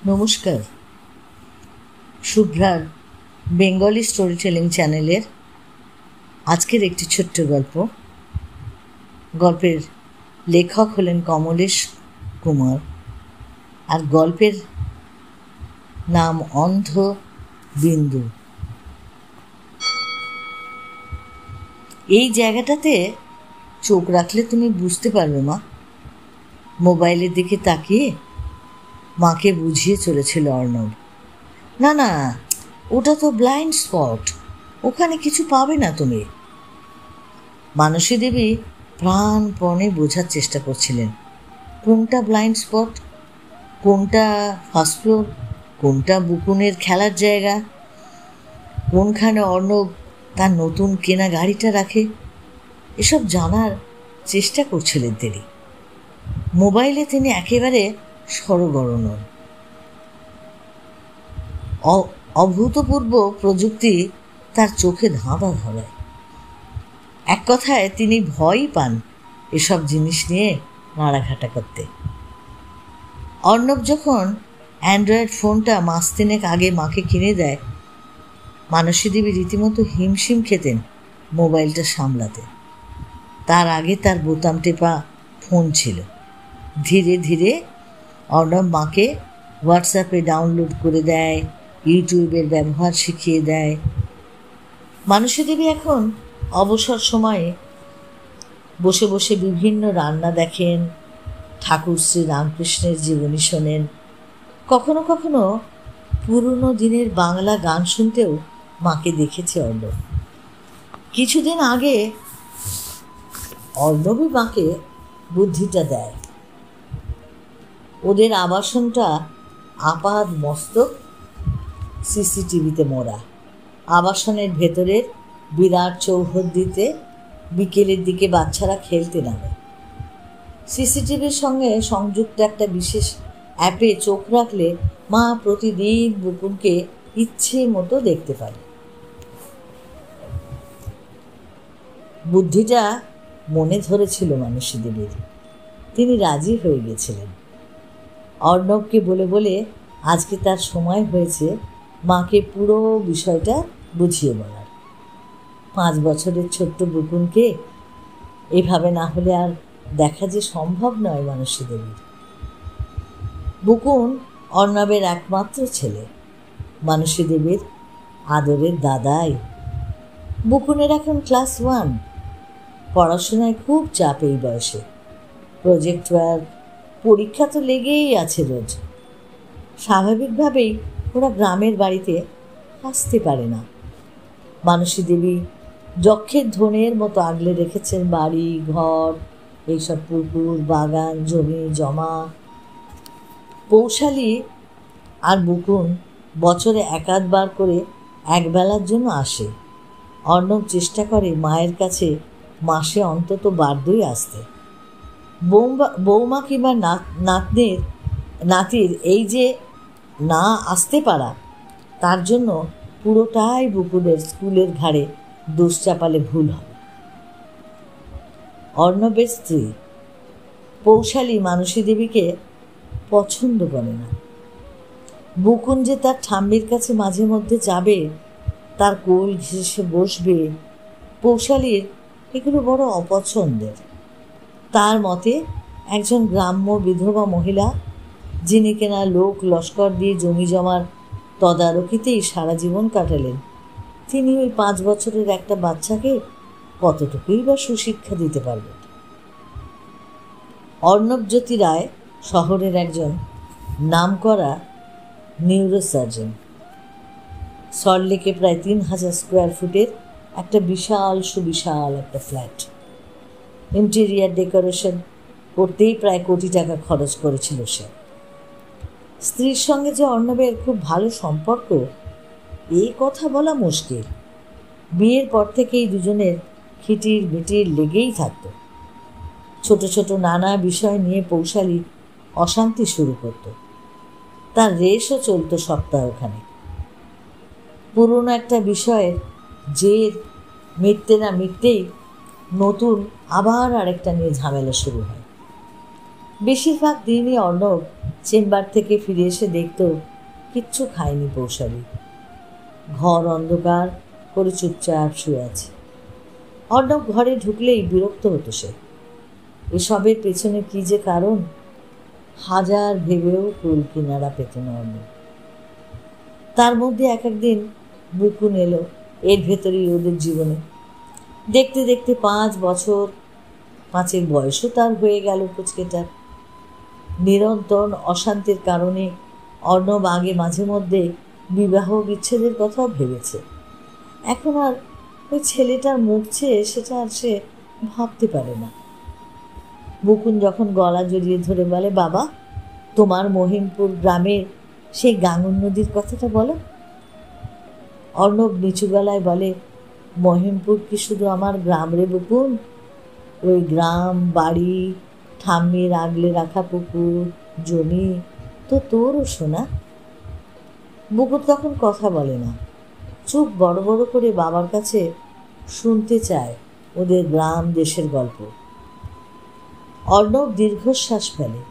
নমস্কার। শুভ্রার Bengali story telling চ্যানেলের আজকের একটি ছোট্ট গল্পের লেখক হলেন কমলেশ কুমার, আর গল্পের নাম অন্ধ বিন্দু। এই জায়গাটাতে চোখ রাখলে তুমি বুঝতে পারবে মা। মোবাইলের দিকে তাকিয়ে মাকে বুঝিয়ে চলেছিল অর্ণব। না না, ওটা তো ব্লাইন্ড স্পট, ওখানে কিছু পাবে না তুমি। মানসী দেবী প্রাণপণে বোঝার চেষ্টা করছিলেন কোনটা ব্লাইন্ড স্পট, কোনটা ফার্স্ট ফ্লোর, কোনটা বুকুনের খেলার জায়গা, কোনখানে অর্ণব তার নতুন কেনা গাড়িটা রাখে। এসব জানার চেষ্টা করছিলেন তিনি। মোবাইলে তিনি একেবারে সরগরম নন। অভূতপূর্ব প্রযুক্তি তার চোখে ধাঁধা ধরায়। এক কথায় তিনি ভয়ই পান এসব জিনিস নিয়ে নাড়াঘাটা করতে। অর্ণব যখন অ্যান্ড্রয়েড ফোনটা মাস তিনেক আগে মাকে কিনে দেয়, মানসী দেবী রীতিমতো হিমশিম খেতেন মোবাইলটা সামলাতে। তার আগে তার বোতাম টেপা ফোন ছিল। ধীরে ধীরে অর্ণব মাকে হোয়াটসঅ্যাপে ডাউনলোড করে দেয়, ইউটিউবের ব্যবহার শিখিয়ে দেয়। মানসী দেবী এখন অবসর সময়ে বসে বসে বিভিন্ন রান্না দেখেন, ঠাকুর শ্রী রামকৃষ্ণের জীবনী শোনেন, কখনো কখনো পুরনো দিনের বাংলা গান শুনতেও মাকে দেখেছে অর্ণব। কিছুদিন আগে অর্ণবই মাকে বুদ্ধিটা দেয়। ওদের আবাসনটা আপাদ মস্তক সিসিটিভিতে মোড়া। আবাসনের ভেতরের বিরাট চৌহদ্দিতে বিকেলের দিকে বাচ্চারা খেলতে নামে। সিসিটিভির সঙ্গে সংযুক্ত একটা বিশেষ অ্যাপে চোখ রাখলে মা প্রতিদিন বুকুনকে ইচ্ছে মতো দেখতে পারে। বুদ্ধিটা মনে ধরেছিল মানসী দেবীর। তিনি রাজি হয়ে গেছিলেন। অর্ণবকে বলে বলে আজকে তার সময় হয়েছে মাকে পুরো বিষয়টা বুঝিয়ে বলার। 5 বছরের ছোট্ট বুকুনকে এভাবে না হলে আর দেখা যে সম্ভব নয় মানসী দেবীর। বুকুন অর্ণবের একমাত্র ছেলে, মানসী দেবীর আদরের দাদাই। বুকুনের এখন ক্লাস 1। পড়াশোনায় খুব চাপ এই বয়সে। প্রজেক্ট ওয়ার্ক, পরীক্ষা তো লেগেই আছে রোজ। স্বাভাবিকভাবেই ওরা গ্রামের বাড়িতে আসতে পারে না। মানসী দেবী যক্ষের ধনের মতো আগলে রেখেছেন বাড়ি ঘর, এইসব পুকুর বাগান জমি জমা। পৌশালী আর বুকুন বছরে একাধবার করে একবেলার জন্য আসে। অর্ণব চেষ্টা করে মায়ের কাছে মাসে অন্তত বারদই আসতে। বৌমা কিংবা নাতির এই যে না আসতে পারা, তার জন্য পুরোটাই বুকুনের স্কুলের ঘাড়ে দোষ চাপালে ভুল হবে। অর্ণবের স্ত্রী পৌশালী মানসী দেবীকে পছন্দ করে না। বুকুন যে তার ঠাম্মির কাছে মাঝে মধ্যে যাবে, তার কোল ঘেঁষে বসবে, পৌশালীর এগুলো বড় অপছন্দের। তার মতে একজন গ্রাম্য বিধবা মহিলা, যিনি কেনা লোক লস্কর দিয়ে জমি জমার তদারকিতেই সারা জীবন কাটালেন, তিনি ওই 5 বছরের একটা বাচ্চাকে কতটুকুই বা সুশিক্ষা দিতে পারবেন। অর্ণব জ্যোতি রায় শহরের একজন নামকরা নিউরোসার্জন। সল্টলেকে প্রায় 3000 স্কোয়ার ফুটের একটা সুবিশাল একটা ফ্ল্যাট। ইন্টেরিয়ার ডেকোরেশন করতেই প্রায় কোটি টাকা খরচ করেছিল সে। স্ত্রীর সঙ্গে যে অর্ণবের খুব ভালো সম্পর্ক, এই কথা বলা মুশকিল। বিয়ের পর থেকেই দুজনের খিটির বিটির লেগেই থাকত। ছোট ছোট নানা বিষয় নিয়ে পৌশালী অশান্তি শুরু করত। তার রেশও চলত সপ্তাহখানে। পুরনো একটা বিষয়ের জের মিটতে না মিটতেই নতুন আবার আরেকটা নিয়ে ঝামেলা শুরু হয়। বেশিরভাগ দিনই অর্ণব চেম্বার থেকে ফিরে এসে দেখত কিচ্ছু খায়নি পৌশালী। ঘর অন্ধকার করে চুপচাপ শুয়ে আছে। অর্ণব ঘরে ঢুকলেই বিরক্ত হতো সে। এসবের পেছনে কি যে কারণ, হাজার ভেবেও কুল কিনারা পেত না অর্ণব। তার মধ্যে একদিন বুকুন এলো এর ভেতরেই ওদের জীবনে। দেখতে দেখতে 5 বছর, 5-এর বয়সও তার হয়ে গেল পুচকেটার। নিরন্তর অশান্তির কারণে অর্ণব আগে মাঝে মধ্যে বিবাহ বিচ্ছেদের কথাও ভেবেছে। এখন আর ওই ছেলেটার মুখ চেয়ে সেটা আর সে ভাবতে পারে না। বুকুন যখন গলা জড়িয়ে ধরে বলে, বাবা, তোমার মহিমপুর গ্রামের সেই গাঙ্গুর নদীর কথাটা বলো। অর্ণব নিচু গলায় বলে, মহিমপুর কি শুধু আমার গ্রাম রে বুকুন? ওই গ্রাম, বাড়ি, ঠাম্মির আগলে রাখা পুকুর, জমি তো তোরও শোনা। বুকুর তখন কথা বলে না, চুপ বড় বড় করে বাবার কাছে শুনতে চায় ওদের গ্রাম দেশের গল্প। অর্ণব দীর্ঘশ্বাস ফেলে,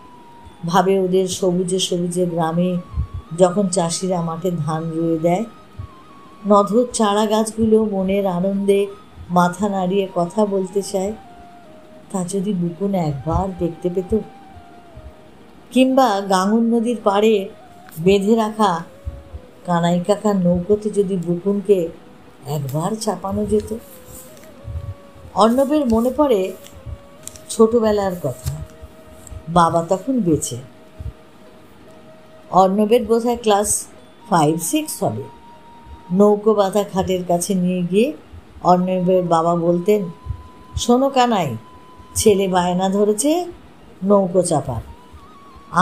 ভাবে ওদের সবুজে সবুজে গ্রামে যখন চাষিরা মাঠে ধান রুয়ে দেয়, নধর চারা গাছগুলো মনের আনন্দে মাথা নাড়িয়ে কথা বলতে চায়। তা যদি বুকুন একবার দেখতে পেত, কিংবা গাঙ্গুর নদীর পাড়ে বেঁধে রাখা কানাই কাকার নৌকোতে যদি বুকুনকে একবার চাপানো যেত। অর্ণবের মনে পড়ে ছোটবেলার কথা। বাবা তখন বেঁচে। অর্ণবের বোধহয় ক্লাস 5-6 হবে। নৌকো বাঁধা খাটের কাছে নিয়ে গিয়ে অর্ণবের বাবা বলতেন, শোনো কানাই, ছেলে বায়না ধরেছে নৌকো চাপার,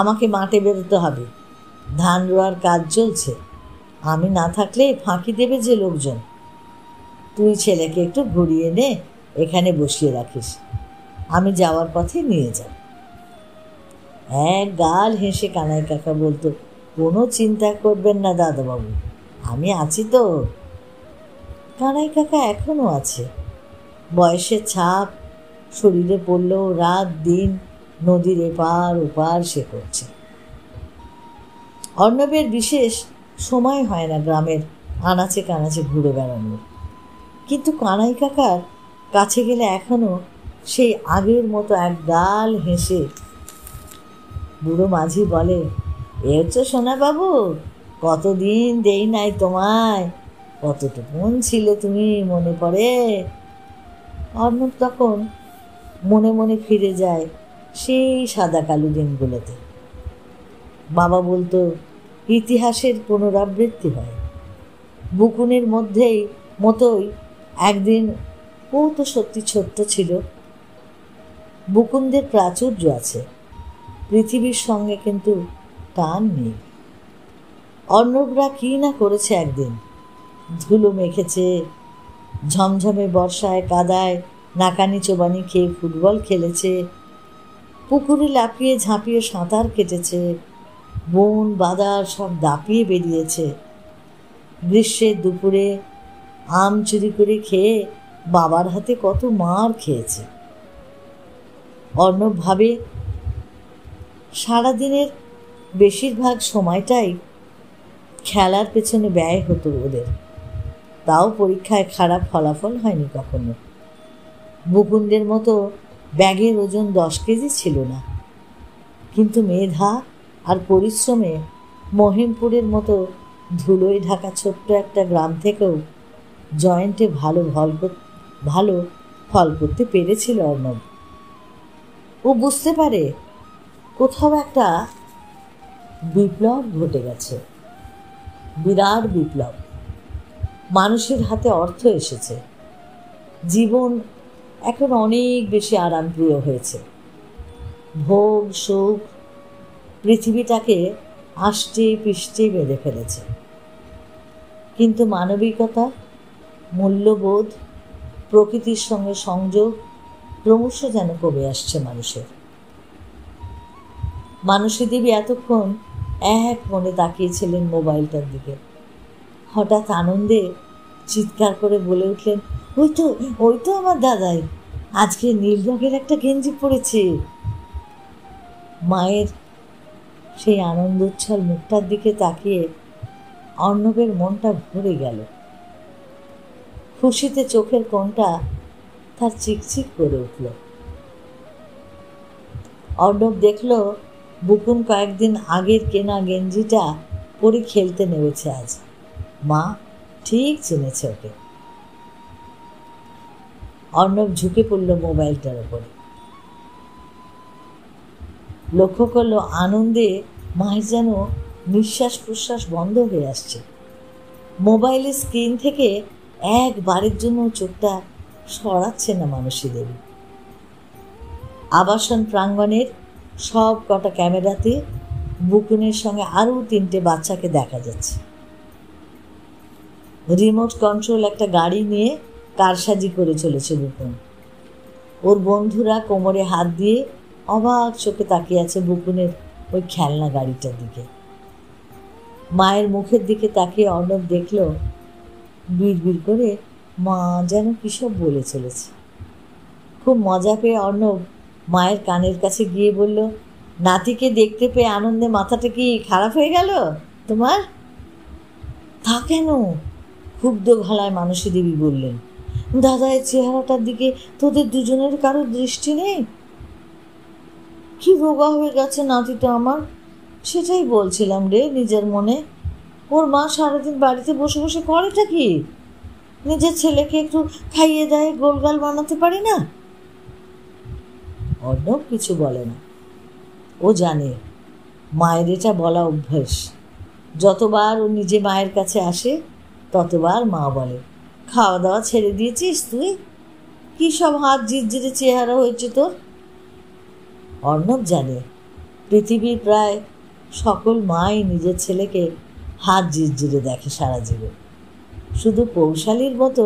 আমাকে মাঠে বেরোতে হবে, ধান রোয়ার কাজ চলছে, আমি না থাকলে ফাঁকি দেবে যে লোকজন, তুই ছেলেকে একটু ঘুরিয়ে নে, এখানে বসিয়ে রাখিস, আমি যাওয়ার পথে নিয়ে যাব। এক গাল হেসে কানাই কাকা বলতো, কোনো চিন্তা করবেন না দাদাবাবু, আমি আছি তো। কানাই কাকা এখনো আছে, বয়সের ছাপ শরীরে পড়লেও রাত দিন নদীর এপার ওপার সে করছে। অর্ণবের বিশেষ সময় হয় না গ্রামের আনাচে কানাচে ঘুরে বেড়ানোর, কিন্তু কানাই কাকার কাছে গেলে এখনো সেই আগের মতো এক গাল হেসে বুড়ো মাঝি বলে, এ হচ্ছে সোনা বাবু, কতদিন দেই নাই তোমায়, কতটুকুন ছিলে তুমি, মনে পড়ে? অর্ণব তখন মনে মনে ফিরে যায় সেই সাদা কালো দিনগুলোতে। বাবা বলতো, ইতিহাসের পুনরাবৃত্তি হয়। বুকুনের মতোই একদিন ও তো সত্যি ছোট্ট ছিল। বুকুনদের প্রাচুর্য আছে, পৃথিবীর সঙ্গে কিন্তু টান নেই। অর্ণবরা কি না করেছে একদিন, ধুলো মেখেছে, ঝমঝমে বর্ষায় কাদায় নাকানি চোবানি খেয়ে ফুটবল খেলেছে, পুকুরে লাফিয়ে ঝাঁপিয়ে সাঁতার কেটেছে, বন বাদার সব দাপিয়ে বেরিয়েছে, গ্রীষ্মের দুপুরে আম চুরি করে খেয়ে বাবার হাতে কত মার খেয়েছে। অর্ণব ভাবে সারাদিনের বেশিরভাগ সময়টাই খেলার পেছনে ব্যয় হতো ওদের, তাও পরীক্ষায় খারাপ ফলাফল হয়নি কখনো। বুকুনদের মতো ব্যাগের ওজন 10 কেজি ছিল না, কিন্তু মেধা আর পরিশ্রমে মহিমপুরের মতো ধুলোয় ঢাকা ছোট্ট একটা গ্রাম থেকেও জয়েন্টে ভালো ফল করতে পেরেছিল অর্ণব। ও বুঝতে পারে কোথাও একটা বিপ্লব ঘটে গেছে, বিরাট বিপ্লব। মানুষের হাতে অর্থ এসেছে, জীবন এখন অনেক বেশি আরামপ্রিয় হয়েছে, ভোগ সুখ পৃথিবীটাকে আষ্টে পিষ্টে বেঁধে ফেলেছে, কিন্তু মানবিকতা, মূল্যবোধ, প্রকৃতির সঙ্গে সংযোগ ক্রমশ যেন কমে আসছে মানুষের। মানসী দেবী এতক্ষণ এক মনে তাকিয়েছিলেন মোবাইলটার দিকে। হঠাৎ আনন্দে চিৎকার করে বলে উঠলেন, ওই তো আমার দাদাই, আজকে নীল রঙের একটা গেঞ্জি পরেছে। মায়ের সেই আনন্দোচ্ছল মুখটার দিকে তাকিয়ে অর্ণবের মনটা ভরে গেল। খুশিতে চোখের কোণটা তার চিকচিক করে উঠল। অর্ণব দেখল বুকুন কয়েকদিন আগের কেনা গেঞ্জিটা পরে খেলতে নেমেছে আজ। মা ঠিক চিনেছে ওকে। অর্ণব ঝুঁকে পড়ল মোবাইলটার উপরে। লক্ষ্য করল আনন্দে মায়ের যেন নিঃশ্বাস প্রশ্বাস বন্ধ হয়ে আসছে। মোবাইলের স্ক্রিন থেকে একবারের জন্য চোখটা সরাচ্ছে না মানসী দেবী। আবাসন প্রাঙ্গণের সব কটা ক্যামেরাতে বুকুনের সঙ্গে আরও 3টে বাচ্চাকে দেখা যাচ্ছে। রিমোট কন্ট্রোল একটা গাড়ি নিয়ে কারসাজি করে চলেছে বুকুন। ওর বন্ধুরা কোমরে হাত দিয়ে অবাক চোখে তাকিয়ে আছে বুকুনের ওই খেলনা গাড়িটার দিকে। মায়ের মুখের দিকে তাকিয়ে অর্ণব দেখল বিড়বিড় করে মা যেন কিসব বলে চলেছে। খুব মজা পেয়ে অর্ণব মায়ের কানের কাছে গিয়ে বলল, নাতিকে দেখতে পেয়ে আনন্দে মাথাটা কি খারাপ হয়ে গেল তোমার? তা কেন? ক্ষুব্ধ গলায় মানসী দেবী বললেন, দাদায়ের চেহারাটার দিকে তোদের দুজনের কারোর দৃষ্টি নেই? কি রোগা হয়ে গেছে নাতিটা আমার, সেটাই বলছিলাম রে নিজের মনে। ওর মা সারাদিন বাড়িতে বসে বসে করেটা কি? নিজের ছেলেকে একটু খাইয়ে দেয়, গোলগাল বানাতে পারে না? অর্ণব কিছু বলে না। ও জানে মায়ের এটা বলা অভ্যাস। যতবার ও নিজে মায়ের কাছে আসে ততবার মা বলে, খাওয়া দাওয়া ছেড়ে দিয়েছিস তুই? কী সব হাত ঝিরঝিরে চেহারা হয়েছে তোর। অর্ণব জানে পৃথিবীর প্রায় সকল মাই নিজের ছেলেকে হাত ঝিরঝিরে দেখে সারা জীবন। শুধু পৌশালীর মতো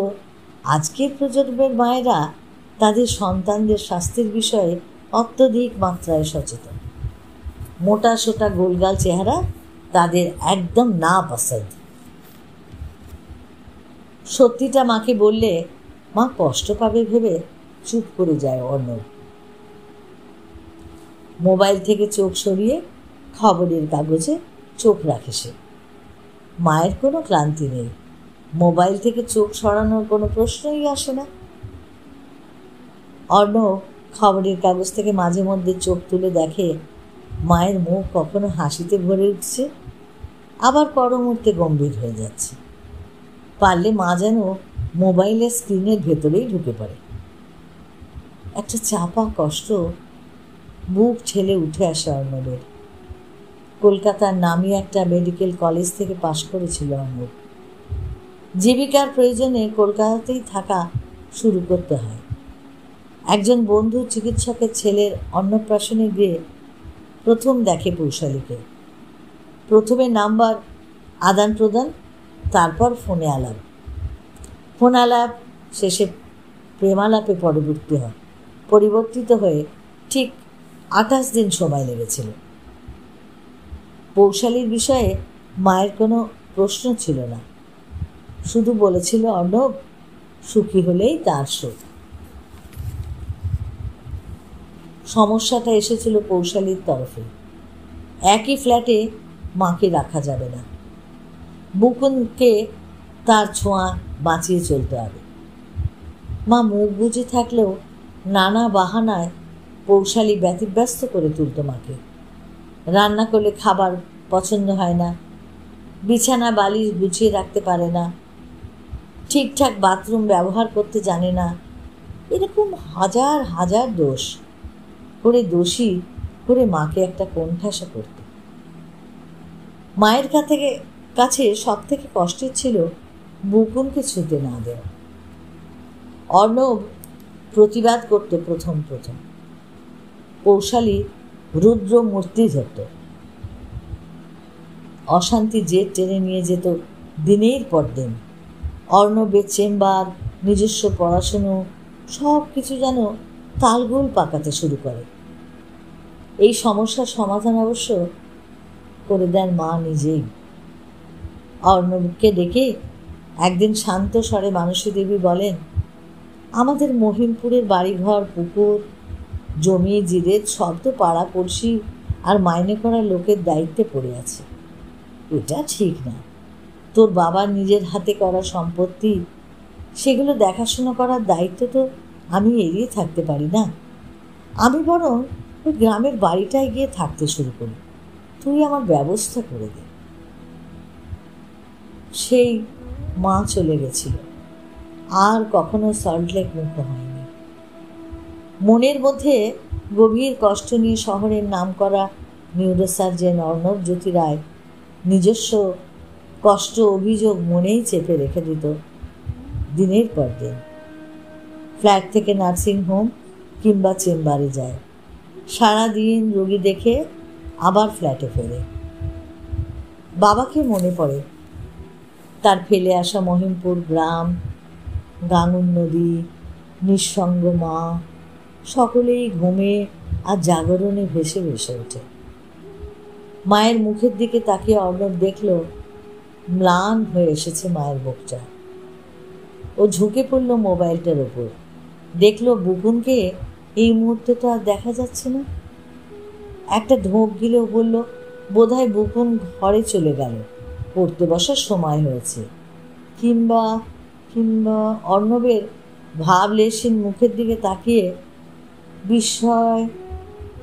আজকের প্রজন্মের মায়েরা তাদের সন্তানদের স্বাস্থ্যের বিষয়ে অত্যধিক মাত্রায় সচেতন। মোটা সোটা গোলগাল চেহারা তাদের একদম না পছন্দ। সত্যিটা মাকে বললে মা কষ্ট পাবে ভেবে চুপ করে যায় অর্ণব। মোবাইল থেকে চোখ সরিয়ে খবরের কাগজে চোখ রাখে সে। মায়ের কোনো ক্লান্তি নেই, মোবাইল থেকে চোখ সরানোর কোনো প্রশ্নই আসে না। অর্ণব খবরের কাগজ থেকে মাঝে মধ্যে চোখ তুলে দেখে মায়ের মুখ কখনো হাসিতে ভরে উঠছে, আবার পর মুহূর্তে গম্ভীর হয়ে যাচ্ছে। পারলে মা যেন মোবাইলের স্ক্রিনের ভেতরেই ঢুকে পড়ে। একটা চাপা কষ্ট বুক ঠেলে উঠে আসে অর্ণবের। কলকাতার নামি একটা মেডিকেল কলেজ থেকে পাশ করেছিল অর্ণব। জীবিকার প্রয়োজনে কলকাতাতেই থাকা শুরু করতে হয়। একজন বন্ধু চিকিৎসকের ছেলের অন্নপ্রাশনে গিয়ে প্রথম দেখে পৌশালীকে। প্রথমে নাম্বার আদান প্রদান, তারপর ফোনে আলাপ। ফোন আলাপ শেষে প্রেমালাপে পরিবর্তিত হয়ে ঠিক 28 দিন সময় লেগেছিল। পৌশালীর বিষয়ে মায়ের কোনো প্রশ্ন ছিল না, শুধু বলেছিল অর্ণব সুখী হলেই তার সুখ। সমস্যাটা এসেছিল পৌশালীর তরফে। একই ফ্ল্যাটে মাকে রাখা যাবে না, বুকুনকে তার ছোঁয়া বাঁচিয়ে চলতে হবে। মা মুখ বুজে থাকলেও নানা বাহানায় পৌশালী ব্যতিব্যস্ত করে তুলত মাকে। রান্না করলে খাবার পছন্দ হয় না, বিছানা বালিশ গুছিয়ে রাখতে পারে না, ঠিকঠাক বাথরুম ব্যবহার করতে জানে না, এরকম হাজার হাজার দোষ করে দোষী করে মাকে একটা কোণঠাসা করত। মায়ের কাছে সব থেকে কষ্টের ছিল বুকুনকে ছুঁতে না দেওয়া। অর্ণব প্রতিবাদ করত প্রথম। পৌশালী রুদ্র মূর্তি ধরত। অশান্তি জেদ টেনে নিয়ে যেত দিনের পর দিন। অর্ণবের চেম্বার, নিজস্ব পড়াশুনো সব কিছু যেন তালগোল পাকাতে শুরু করে। এই সমস্যার সমাধান অবশ্য করে দেন মা নিজেই। অর্ণবকে ডেকে একদিন শান্ত স্বরে মানসী দেবী বলেন, আমাদের মহিমপুরের বাড়িঘর, পুকুর, জমি, জিরেত সব তো পাড়া পড়শি আর মাইনে করা লোকের দায়িত্বে পড়ে আছে। এটা ঠিক না। তোর বাবার নিজের হাতে করা সম্পত্তি, সেগুলো দেখাশোনা করার দায়িত্ব তো আমি এড়িয়ে থাকতে পারি না। আমি বরং ওই গ্রামের বাড়িটায় গিয়ে থাকতে শুরু করি, তুই আমার ব্যবস্থা করে দে। সেই মা চলে গেছিল, আর কখনো সল্টলেক মুক্ত হয়নি। মনের মধ্যে গভীর কষ্ট নিয়ে শহরের নামকরা নিউরোসার্জন অর্ণব জ্যোতি রায় নিজস্ব কষ্ট অভিযোগ মনেই চেপে রেখে দিত দিনের পর দিন। ফ্ল্যাট থেকে নার্সিংহোম কিংবা চেম্বারে যায়, সারাদিন রোগী দেখে আবার ফ্ল্যাটে ফেরে। বাবাকে মনে পড়ে, তার ফেলে আসা মহিমপুর গ্রাম, গাঙুর নদী, নিঃসঙ্গ মা, সকলেই ঘুমে আর জাগরণে ভেসে ভেসে ওঠে। মায়ের মুখের দিকে তাকিয়ে অর্ণব দেখল ম্লান হয়ে এসেছে মায়ের বুকটা। ও ঝুঁকে পড়ল মোবাইলটার ওপর, দেখল বুকুনকে এই মুহূর্তে তো আর দেখা যাচ্ছে না। একটা ঢোক গিলেও বলল, বোধহয় বুকুন ঘরে চলে গেল, পড়তে বসার সময় হয়েছে। কিংবা কিংবা অর্ণবের ভাবলেশীন মুখের দিকে তাকিয়ে বিস্ময়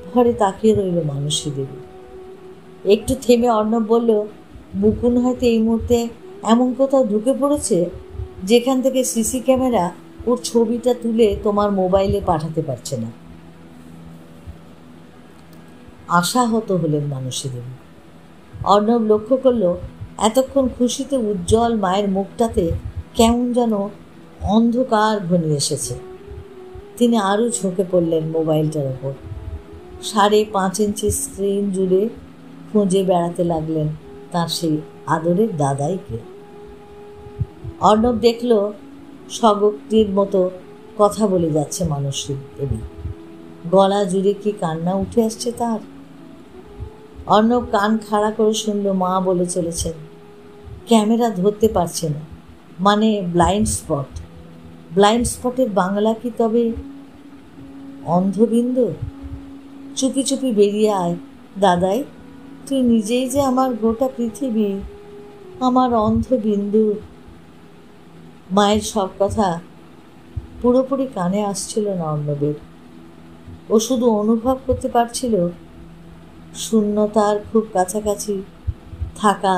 ভরে তাকিয়ে রইল মানসী দেবী। একটু থেমে অর্ণব বলল, বুকুন হয়তো এই মুহূর্তে এমন কোথাও ঢুকে পড়েছে যেখান থেকে সিসি ক্যামেরা ওর ছবিটা তুলে তোমার মোবাইলে পাঠাতে পারছে না। আশাহত হলেন মানসী দেবী। অর্ণব লক্ষ্য করল এতক্ষণ খুশিতে উজ্জ্বল মায়ের মুখটাতে কেমন যেন অন্ধকার ঘনিয়ে এসেছে। তিনি আরও ঝুঁকে পড়লেন মোবাইলটার ওপর, 5.5 ইঞ্চি স্ক্রিন জুড়ে খুঁজে বেড়াতে লাগলেন তার সেই আদরের দাদাইকে। অর্ণব দেখল স্বগক্তির মতো কথা বলে যাচ্ছে মানসী দেবী, গলা জুড়ে কি কান্না উঠে আসছে তার। অর্ণব কান খাড়া করে শুনল মা বলে চলেছেন, ক্যামেরা ধরতে পারছে না, মানে ব্লাইন্ড স্পট। ব্লাইন্ড স্পটের বাংলা কি তবে অন্ধবিন্দু? চুপি চুপি বেরিয়ে আয় দাদাই, তুই নিজেই যে আমার গোটা পৃথিবী, আমার অন্ধবিন্দু। মায়ের সব কথা পুরোপুরি কানে আসছিল না অর্ণবের। ও শুধু অনুভব করতে পারছিল শূন্যতার খুব কাছাকাছি থাকা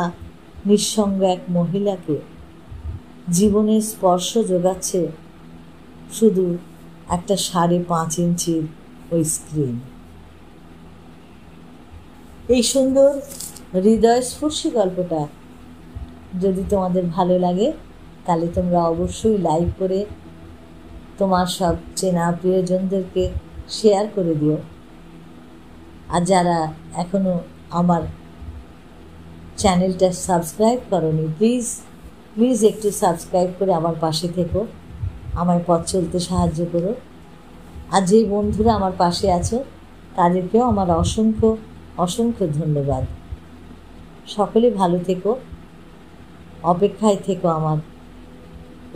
নিঃসঙ্গ এক মহিলাকে জীবনের স্পর্শ যোগাচ্ছে শুধু একটা 5.5 ইঞ্চির ওই স্ক্রিন। এই সুন্দর হৃদয়স্পর্শী গল্পটা যদি তোমাদের ভালো লাগে তাহলে তোমরা অবশ্যই লাইক করে তোমার সব চেনা প্রিয়জনদেরকে শেয়ার করে দিও। আর যারা এখনও আমার চ্যানেলটা সাবস্ক্রাইব করোনি, প্লিজ একটু সাবস্ক্রাইব করে আমার পাশে থেকো, আমায় পথ চলতে সাহায্য করো। আর যে বন্ধুরা আমার পাশে আছো তাদেরকেও আমার অসংখ্য অসংখ্য ধন্যবাদ। সকলে ভালো থেকো, অপেক্ষায় থেকো আমার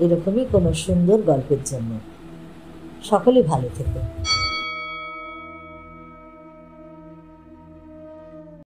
এরকমই কোনো সুন্দর গল্পের জন্য। সকলে ভালো থেকো।